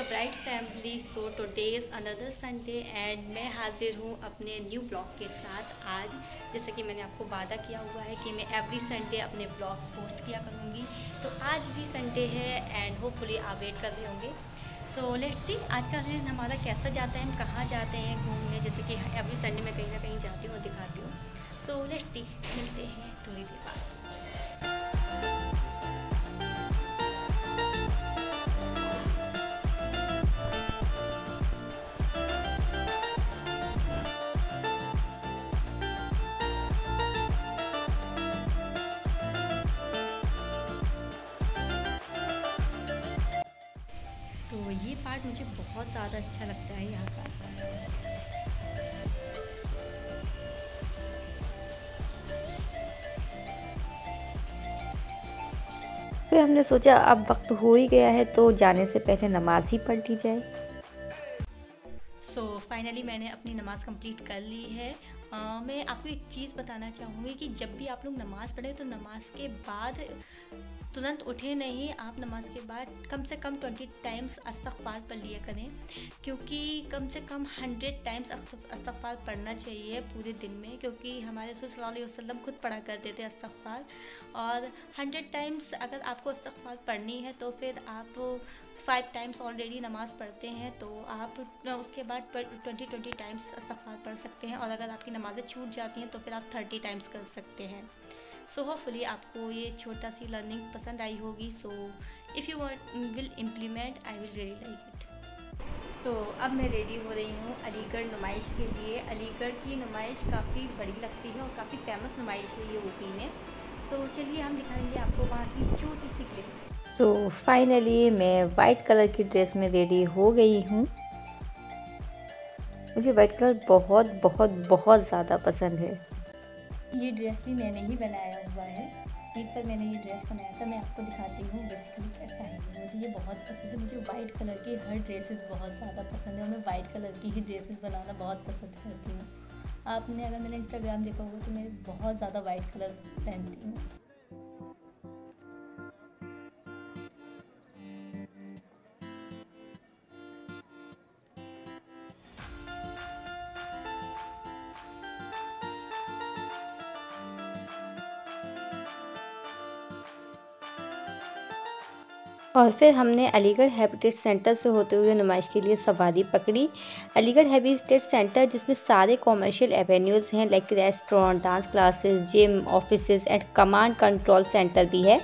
Bright family. So today's another Sunday and मैं हाजिर हूँ अपने न्यू ब्लॉग के साथ। आज जैसे कि मैंने आपको वादा किया हुआ है कि मैं एवरी संडे अपने ब्लॉग्स पोस्ट किया करूँगी, तो आज भी संडे है एंड होपफुली आप वेट कर रहे होंगे। सो लेट्स सी आज का दिन हमारा कैसा जाता है, हम कहाँ जाते हैं घूमने। जैसे कि एवरी संडे मैं कहीं ना कहीं जाती हूँ और दिखाती हूँ। सो लेट्स सी, मिलते हैं थोड़ी देर बाद। तो ये पार्ट मुझे बहुत ज़्यादा अच्छा लगता है यहाँ का। फिर हमने सोचा अब वक्त हो ही गया है तो जाने से पहले नमाज ही पढ़ ली जाए। सो फाइनली मैंने अपनी नमाज़ कंप्लीट कर ली है। मैं आपको एक चीज़ बताना चाहूँगी कि जब भी आप लोग नमाज़ पढ़ें तो नमाज के बाद तुरंत उठे नहीं। आप नमाज के बाद कम से कम 20 टाइम्स इस्तग़फ़ार पढ़ लिया करें, क्योंकि कम से कम 100 टाइम्स इस्तग़फ़ार पढ़ना चाहिए पूरे दिन में, क्योंकि हमारे रसूल सल्लल्लाहु अलैहि वसल्लम खुद पढ़ा करते थे इस्तग़फ़ार। और 100 टाइम्स अगर आपको इस्तग़फ़ार पढ़नी है तो फिर आप 5 टाइम्स ऑलरेडी नमाज़ पढ़ते हैं, तो आप उसके बाद 20 टाइम्स इस्तग़फ़ार पढ़ सकते हैं। और अगर आपकी नमाज़ें छूट जाती हैं तो फिर आप 30 टाइम्स कर सकते हैं। सो होपफुली आपको ये छोटा सी लर्निंग पसंद आई होगी। So if you will implement I will really like it. So अब मैं रेडी हो रही हूँ अलीगढ़ नुमाइश के लिए। अलीगढ़ की नुमाइश काफ़ी बड़ी लगती है और काफ़ी फेमस नुमाइश है ये यूपी में। सो चलिए हम दिखाएंगे आपको वहाँ की छोटी सी क्लिप्स। सो फाइनली मैं वाइट कलर की ड्रेस में रेडी हो गई हूँ। मुझे वाइट कलर बहुत बहुत बहुत ज़्यादा पसंद है। ये ड्रेस भी मैंने ही बनाया हुआ है। एक बार मैंने ये ड्रेस बनाया था, मैं आपको दिखाती हूँ बेसिकली कैसा है। मुझे ये बहुत पसंद है। मुझे वाइट कलर की हर ड्रेसेस बहुत ज़्यादा पसंद है और मैं वाइट कलर की ही ड्रेसेस बनाना बहुत पसंद करती हूँ। आपने अगर मेरा इंस्टाग्राम देखा होगा तो मैं बहुत ज़्यादा वाइट कलर पहनती हूँ। और फिर हमने अलीगढ़ हैबिटेट सेंटर से होते हुए नुमाइश के लिए सवारी पकड़ी। अलीगढ़ हैबिटेट सेंटर जिसमें सारे कॉमर्शियल एवेन्यूज़ हैं, like restaurant, dance classes, gym, offices and command control centre भी है,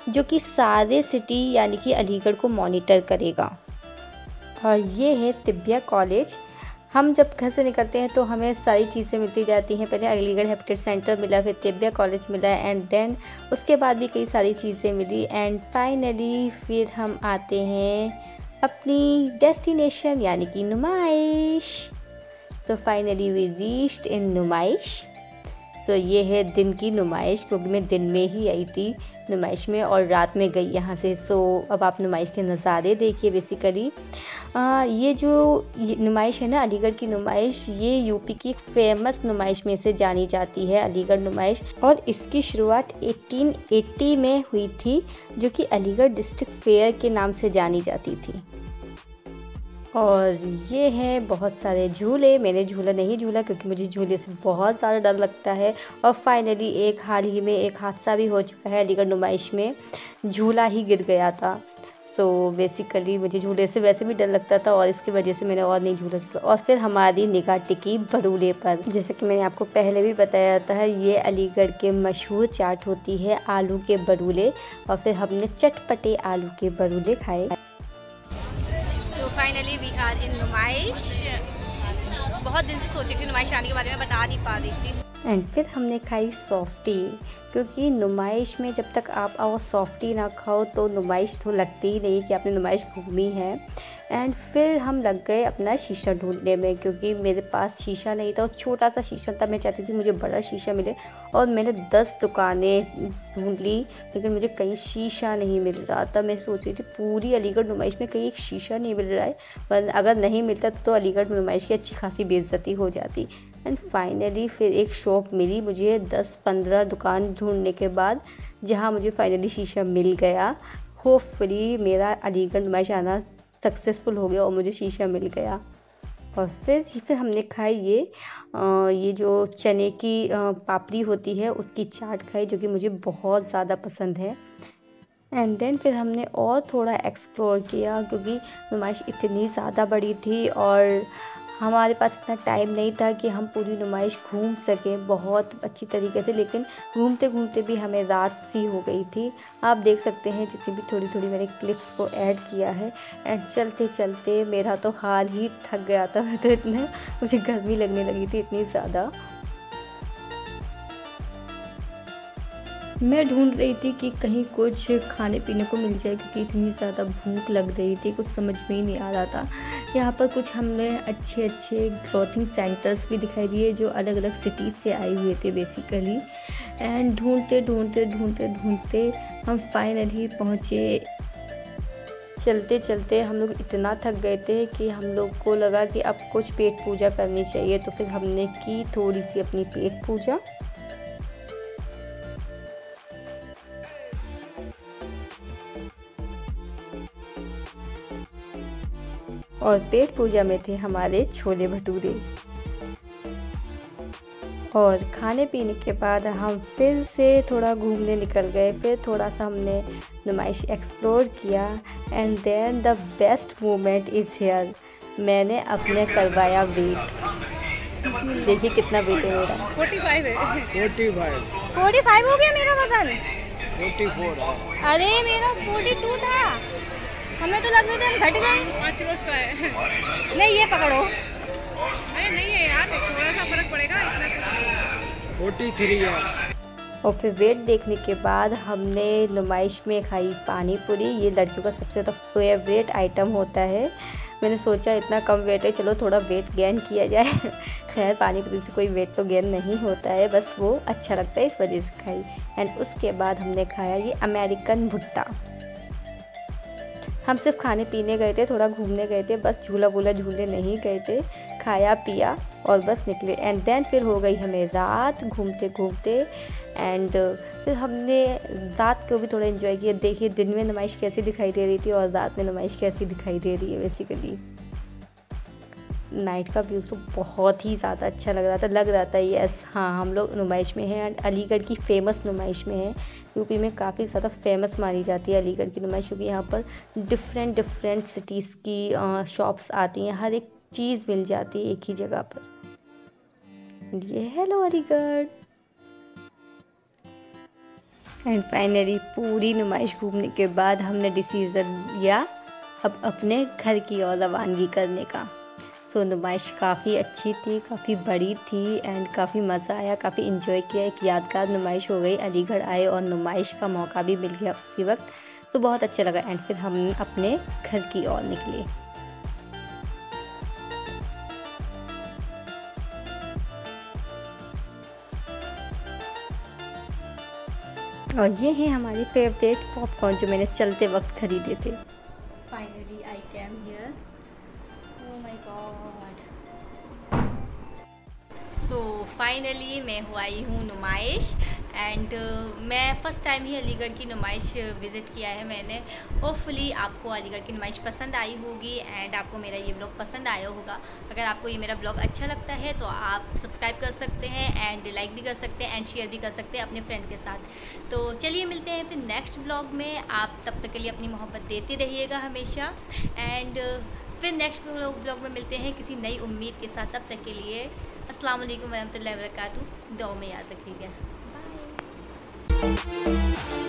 जो कि सारे सिटी यानी कि अलीगढ़ को मॉनिटर करेगा। और ये है तिब्बिया कॉलेज। हम जब घर से निकलते हैं तो हमें सारी चीज़ें मिलती जाती हैं। पहले अलीगढ़ हैबिटेट सेंटर मिला, फिर तिब्बिया कॉलेज मिला एंड देन उसके बाद भी कई सारी चीज़ें मिली एंड फाइनली फिर हम आते हैं अपनी डेस्टिनेशन यानी कि नुमाइश। तो फाइनली वी रीच्ड इन नुमाइश। तो ये है दिन की नुमाइश, क्योंकि मैं दिन में ही आई थी नुमाइश में और रात में गई यहाँ से। सो अब आप नुमाइश के नज़ारे देखिए। बेसिकली ये जो नुमाइश है ना, अलीगढ़ की नुमाइश, ये यूपी की फेमस नुमाइश में से जानी जाती है, अलीगढ़ नुमाइश। और इसकी शुरुआत 1880 में हुई थी, जो कि अलीगढ़ डिस्ट्रिक्ट फेयर के नाम से जानी जाती थी। और ये हैं बहुत सारे झूले। मैंने झूला नहीं झूला क्योंकि मुझे झूले से बहुत ज़्यादा डर लगता है। और फाइनली हाल ही में एक हादसा भी हो चुका है अलीगढ़ नुमाइश में, झूला ही गिर गया था। सो बेसिकली मुझे झूले से वैसे भी डर लगता था और इसकी वजह से मैंने और नहीं झूला। और फिर हमारी निगाह टिकी बरूले पर। जैसे कि मैंने आपको पहले भी बताया था, ये अलीगढ़ के मशहूर चाट होती है आलू के बरूले। और फिर हमने चटपटे आलू के बरूले खाए। फाइनली वी आर इन नुमाइश। बहुत दिन से सोची थी नुमाइश आने के बारे में, बट आ नहीं पा रही थी। एंड फिर हमने खाई सॉफ्टी, क्योंकि नुमाइश में जब तक आप सॉफ्टी ना खाओ तो नुमाइश तो लगती ही नहीं कि आपने नुमाइश घूमी है। एंड फिर हम लग गए अपना शीशा ढूंढने में, क्योंकि मेरे पास शीशा नहीं था और छोटा सा शीशा था। मैं चाहती थी मुझे बड़ा शीशा मिले और मैंने 10 दुकानें ढूंढ ली, लेकिन मुझे कहीं शीशा नहीं मिल रहा था। मैं सोच रही थी पूरी अलीगढ़ नुमाइश में कहीं एक शीशा नहीं मिल रहा है, पर अगर नहीं मिलता तो अलीगढ़ नुमाइश की अच्छी खासी बेइज्जती हो जाती। एंड फाइनली फिर एक शॉप मिली मुझे 10-15 दुकान ढूंढने के बाद, जहाँ मुझे फाइनली शीशा मिल गया। होपफुली मेरा अलीगढ़ नुमाइश आना सक्सेसफुल हो गया और मुझे शीशा मिल गया। और फिर हमने खाई ये जो चने की पापड़ी होती है उसकी चाट खाई, जो कि मुझे बहुत ज़्यादा पसंद है। एंड देन फिर हमने और थोड़ा एक्सप्लोर किया, क्योंकि नुमाइश इतनी ज़्यादा बड़ी थी और हमारे पास इतना टाइम नहीं था कि हम पूरी नुमाइश घूम सकें बहुत अच्छी तरीके से, लेकिन घूमते घूमते भी हमें रात सी हो गई थी। आप देख सकते हैं जितनी भी थोड़ी थोड़ी मैंने क्लिप्स को ऐड किया है। एंड चलते चलते मेरा तो हाल ही थक गया था, मैं तो इतना मुझे गर्मी लगने लगी थी इतनी ज़्यादा। मैं ढूंढ रही थी कि कहीं कुछ खाने पीने को मिल जाए, क्योंकि इतनी ज़्यादा भूख लग रही थी, कुछ समझ में ही नहीं आ रहा था। यहाँ पर कुछ हमें अच्छे अच्छे क्लॉथिंग सेंटर्स भी दिखाई दिए जो अलग अलग सिटीज़ से आए हुए थे बेसिकली। एंड ढूंढते ढूंढते ढूंढते ढूंढते हम फाइनली पहुँचे। चलते चलते हम लोग इतना थक गए थे कि हम लोग को लगा कि अब कुछ पेट पूजा करनी चाहिए, तो फिर हमने की थोड़ी सी अपनी पेट पूजा। और पेट पूजा में थे हमारे छोले भटूरे। और खाने पीने के बाद हम फिर से थोड़ा घूमने निकल गए, फिर थोड़ा सा हमने नुमाइश एक्सप्लोर किया। And then the best moment is here, मैंने अपने करवाया वेट। देखिए कितना वेट है मेरा, 45 है। 45 हो गया मेरा वजन। 44 है। अरे मेरा 42 था, हमें तो लग रहा था हम घट गए। 5 किलो का है। नहीं ये पकड़ो। अरे नहीं है यार, थोड़ा सा फर्क पड़ेगा। 43 है। और फिर वेट देखने के बाद हमने नुमाइश में खाई पानी पूरी। ये लड़कियों का सबसे ज़्यादा फेवरेट आइटम होता है। मैंने सोचा इतना कम वेट है, चलो थोड़ा वेट गेन किया जाए। खैर पानी पूरी से कोई वेट तो गेन नहीं होता है, बस वो अच्छा लगता है इस वजह से खाई। एंड उसके बाद हमने खाया ये अमेरिकन भुट्टा। हम सिर्फ खाने पीने गए थे, थोड़ा घूमने गए थे, बस झूला वूला झूलने नहीं गए थे। खाया पिया और बस निकले। एंड देन फिर हो गई हमें रात घूमते घूमते। एंड फिर हमने रात को भी थोड़ा एंजॉय किया। देखिए दिन में नुमाइश कैसी दिखाई दे रही थी और रात में नुमाइश कैसी दिखाई दे रही है। बेसिकली नाइट का व्यू तो बहुत ही ज़्यादा अच्छा लग रहा था यस हाँ हम लोग नुमाइश में हैं। एंड अलीगढ़ की फ़ेमस नुमाइश में है। यूपी में काफ़ी ज़्यादा फेमस मानी जाती है अलीगढ़ की नुमाइश, क्योंकि यहाँ पर डिफरेंट सिटीज़ की शॉप्स आती हैं, हर एक चीज़ मिल जाती है एक ही जगह पर। ये हेलो अलीगढ़। एंड फाइनली पूरी नुमाइश घूमने के बाद हमने डिसीज़न लिया अब अपने घर की ओर रवानगी करने का। सो नुमाइश काफ़ी अच्छी थी, काफ़ी बड़ी थी एंड काफ़ी मज़ा आया, काफ़ी इन्जॉय किया। एक यादगार नुमाइश हो गई। अलीगढ़ आए और नुमाइश का मौका भी मिल गया उसी वक्त, तो बहुत अच्छा लगा। एंड फिर हम अपने घर की ओर निकले। और ये हैं हमारे फेवरेट पॉपकॉर्न जो मैंने चलते वक्त खरीदे थे। Finally I came here. Oh my God. So finally मैं हुआ आई हूँ नुमाइश। एंड मैं फ़र्स्ट टाइम ही अलीगढ़ की नुमाइश विज़िट किया है मैंने। होपफुली आपको अलीगढ़ की नुमाइश पसंद आई होगी एंड आपको मेरा ये ब्लॉग पसंद आया होगा। अगर आपको ये मेरा ब्लॉग अच्छा लगता है तो आप सब्सक्राइब कर सकते हैं एंड लाइक भी कर सकते हैं एंड शेयर भी कर सकते हैं अपने फ्रेंड के साथ। तो चलिए मिलते हैं फिर नेक्स्ट ब्लॉग में। आप तब तक के लिए अपनी मोहब्बत देते रहिएगा हमेशा। एंड फिर नेक्स्ट ब्लॉग में मिलते हैं किसी नई उम्मीद के साथ। तब तक के लिए अस्सलाम वालेकुम रहमतुल्लाहि व बरकातहू। दुआ में याद रखिएगा। बाय।